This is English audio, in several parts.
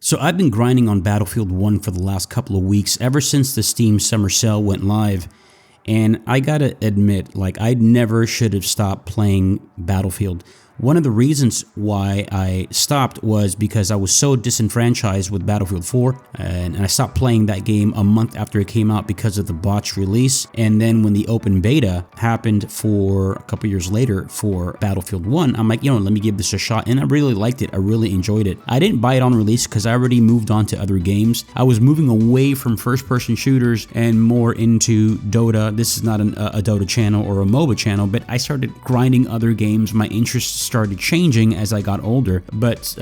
So I've been grinding on Battlefield 1 for the last couple of weeks, ever since the Steam Summer Sale went live. And I gotta admit, I never should have stopped playing Battlefield. One of the reasons why I stopped was because I was so disenfranchised with Battlefield 4, and I stopped playing that game a month after it came out because of the botched release. And then when the open beta happened for a couple years later for Battlefield 1, I'm like, let me give this a shot. And I really liked it. I really enjoyed it. I didn't buy it on release because I already moved on to other games. I was moving away from first-person shooters and more into Dota. This is not a Dota channel or a MOBA channel, but I started grinding other games. My interests started changing as I got older, but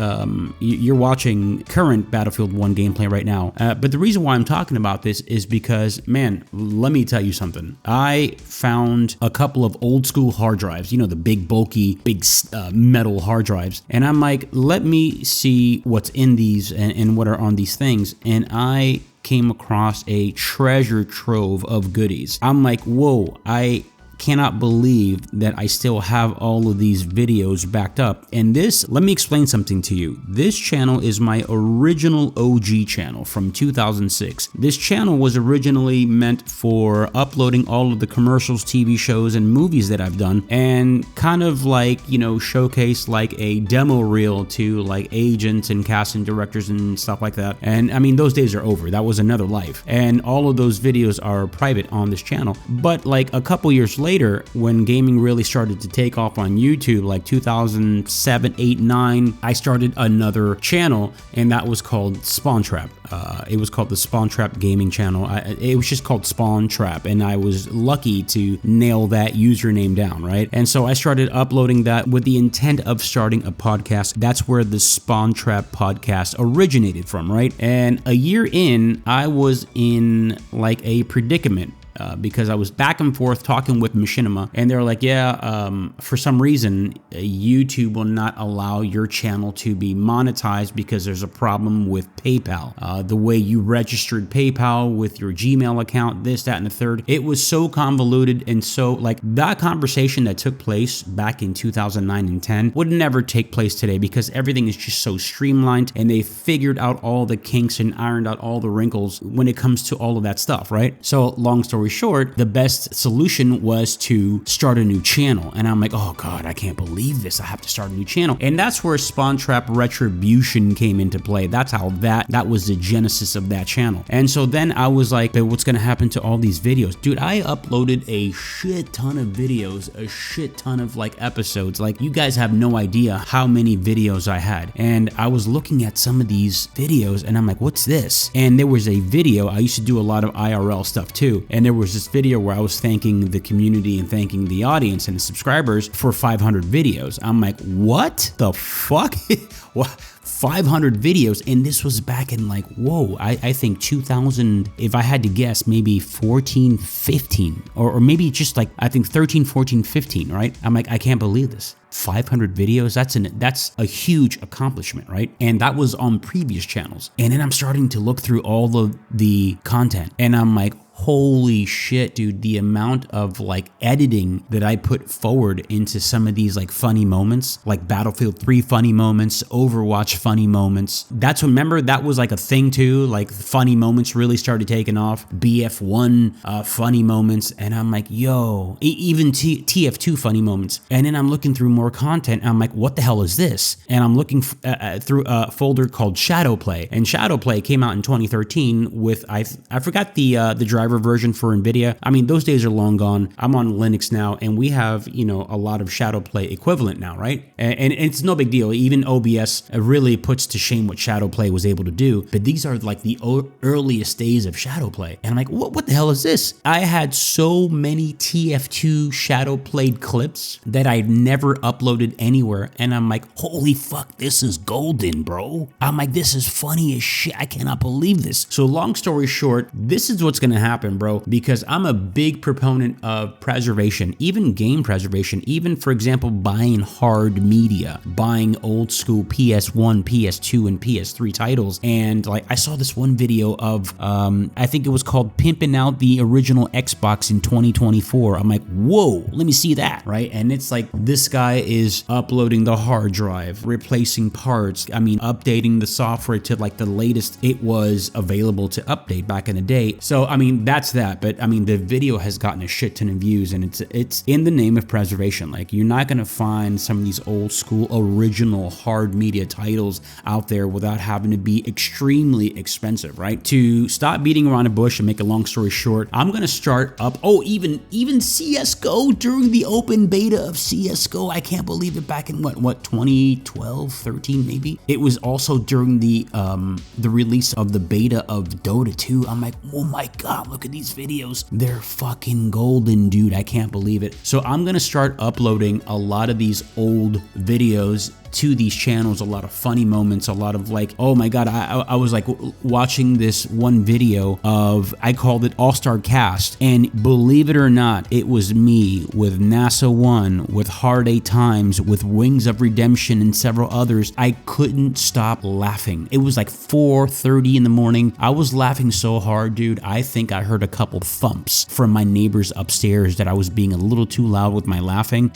you're watching current Battlefield 1 gameplay right now. But the reason why I'm talking about this is because, man, let me tell you something. I found a couple of old school hard drives, the big bulky, big metal hard drives, and I'm like, let me see what's in these and what are on these things, and I came across a treasure trove of goodies. I'm like, whoa, I cannot believe that I still have all of these videos backed up. And this, let me explain something to you. This channel is my original OG channel from 2006. This channel was originally meant for uploading all of the commercials, TV shows, and movies that I've done, and kind of showcase a demo reel to agents and casting directors and stuff like that. And I mean, those days are over. That was another life. And all of those videos are private on this channel. But a couple years later, when gaming really started to take off on YouTube, 2007, 8, 9, I started another channel, and that was called Spawn Trap. It was called the Spawn Trap Gaming Channel. It was just called Spawn Trap, and I was lucky to nail that username down, right? And so I started uploading that with the intent of starting a podcast. That's where the Spawn Trap podcast originated from, right? And a year in, I was in a predicament. Because I was back and forth talking with Machinima, and they're like, for some reason, YouTube will not allow your channel to be monetized because there's a problem with PayPal. The way you registered PayPal with your Gmail account, this, that, and the third. It was so convoluted, and so that conversation that took place back in 2009 and 10 would never take place today because everything is just so streamlined, and they figured out all the kinks and ironed out all the wrinkles when it comes to all of that stuff, right? So long story short, the best solution was to start a new channel. And I'm like, oh God, I can't believe this. I have to start a new channel. And that's where Spawn Trap Retribution came into play. That's how that was the genesis of that channel. And so then I was like, but what's going to happen to all these videos? Dude, I uploaded a shit ton of videos, a shit ton of episodes. You guys have no idea how many videos I had. And I was looking at some of these videos and I'm like, what's this? And there was a video, I used to do a lot of IRL stuff too. And there was this video where I was thanking the community and thanking the audience and the subscribers for 500 videos. I'm like, what the fuck? What? 500 videos, and this was back in I think 2000, if I had to guess, maybe 14, 15, or maybe just I think 13, 14, 15, right? I'm like, I can't believe this. 500 videos, that's a huge accomplishment, right? And that was on previous channels. And then I'm starting to look through all of the content, and I'm like, holy shit, dude, the amount of editing that I put forward into some of these funny moments, like Battlefield 3 funny moments, Overwatch funny moments. That's, remember, that was a thing too, funny moments really started taking off. BF1 funny moments, and I'm like, yo, even TF2 funny moments. And then I'm looking through more content, and I'm like, what the hell is this? And I'm looking through a folder called ShadowPlay, and ShadowPlay came out in 2013 with, I forgot the driver version for NVIDIA. I mean, those days are long gone. I'm on Linux now, and we have, a lot of ShadowPlay equivalent now, right? And it's no big deal. Even OBS really puts to shame what ShadowPlay was able to do. But these are the earliest days of ShadowPlay. And I'm like, what the hell is this? I had so many TF2 ShadowPlayed clips that I've never uploaded anywhere. And I'm like, holy fuck, this is golden, bro. I'm like, this is funny as shit. I cannot believe this. So long story short, this is what's going to happen happen, bro, because I'm a big proponent of preservation, even game preservation, even, for example, buying hard media, buying old school PS1, PS2, and PS3 titles. And like, I saw this one video of, I think it was called Pimping Out the Original Xbox in 2024. I'm like, whoa, let me see that, right? And it's like, this guy is uploading the hard drive, replacing parts, I mean, updating the software to like the latest it was available to update back in the day. So, I mean, that's that. But I mean, the video has gotten a shit ton of views, and it's in the name of preservation. Like, you're not gonna find some of these old school original hard media titles out there without having to be extremely expensive, right? To stop beating around the bush and make a long story short, I'm gonna start up, even CSGO during the open beta of CSGO. I can't believe it, back in what 2012, 13 maybe. It was also during the release of the beta of Dota 2. I'm like, oh my god, look at these videos. They're fucking golden, dude. I can't believe it. So I'm gonna start uploading a lot of these old videos to these channels, a lot of funny moments, a lot of like, oh my god, I was like watching this one video of, I called it All-Star Cast, and believe it or not, it was me with NASA 1, with Hard 8 Times, with Wings of Redemption, and several others. I couldn't stop laughing. It was like 4:30 in the morning. I was laughing so hard, dude. I think I heard a couple thumps from my neighbors upstairs that I was being a little too loud with my laughing.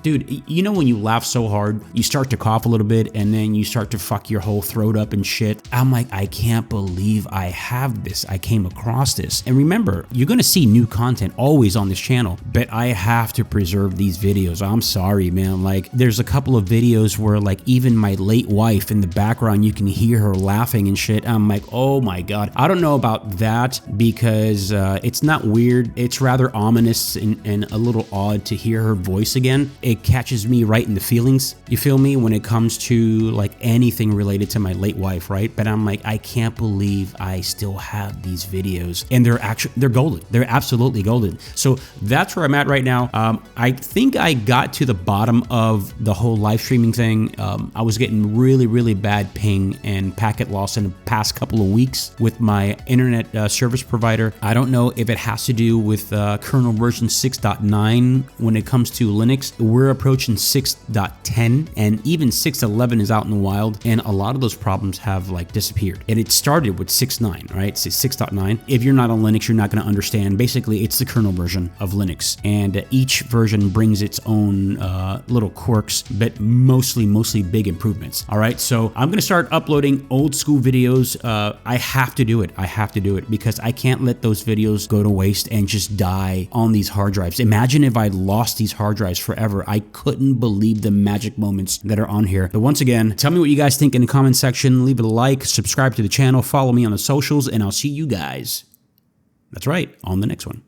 Dude, you know when you laugh so hard, you start to cough a little bit, and then you start to fuck your whole throat up and shit. I'm like, I can't believe I have this. I came across this. And remember, you're gonna see new content always on this channel, but I have to preserve these videos. I'm sorry, man. Like, there's a couple of videos where like even my late wife in the background, you can hear her laughing and shit. I'm like, oh my god. I don't know about that, because it's not weird. It's rather ominous and a little odd to hear her voice again. It catches me right in the feelings. You feel me? When it comes to like anything related to my late wife, right? But I'm like, I can't believe I still have these videos, and they're golden. They're absolutely golden. So that's where I'm at right now. I think I got to the bottom of the whole live streaming thing. I was getting really bad ping and packet loss in the past couple of weeks with my internet service provider. I don't know if it has to do with kernel version 6.9 when it comes to Linux. We're approaching 6.10, and even 6.11 is out in the wild, and a lot of those problems have like disappeared. And it started with 6.9, right? So 6.9. If you're not on Linux, you're not going to understand. Basically, it's the kernel version of Linux, and each version brings its own little quirks, but mostly big improvements. All right, so I'm going to start uploading old school videos. I have to do it. I have to do it because I can't let those videos go to waste and just die on these hard drives. Imagine if I lost these hard drives forever. I couldn't believe the magic moments that are on here. But once again, tell me what you guys think in the comment section. Leave it a like, subscribe to the channel, follow me on the socials, and I'll see you guys, that's right, on the next one.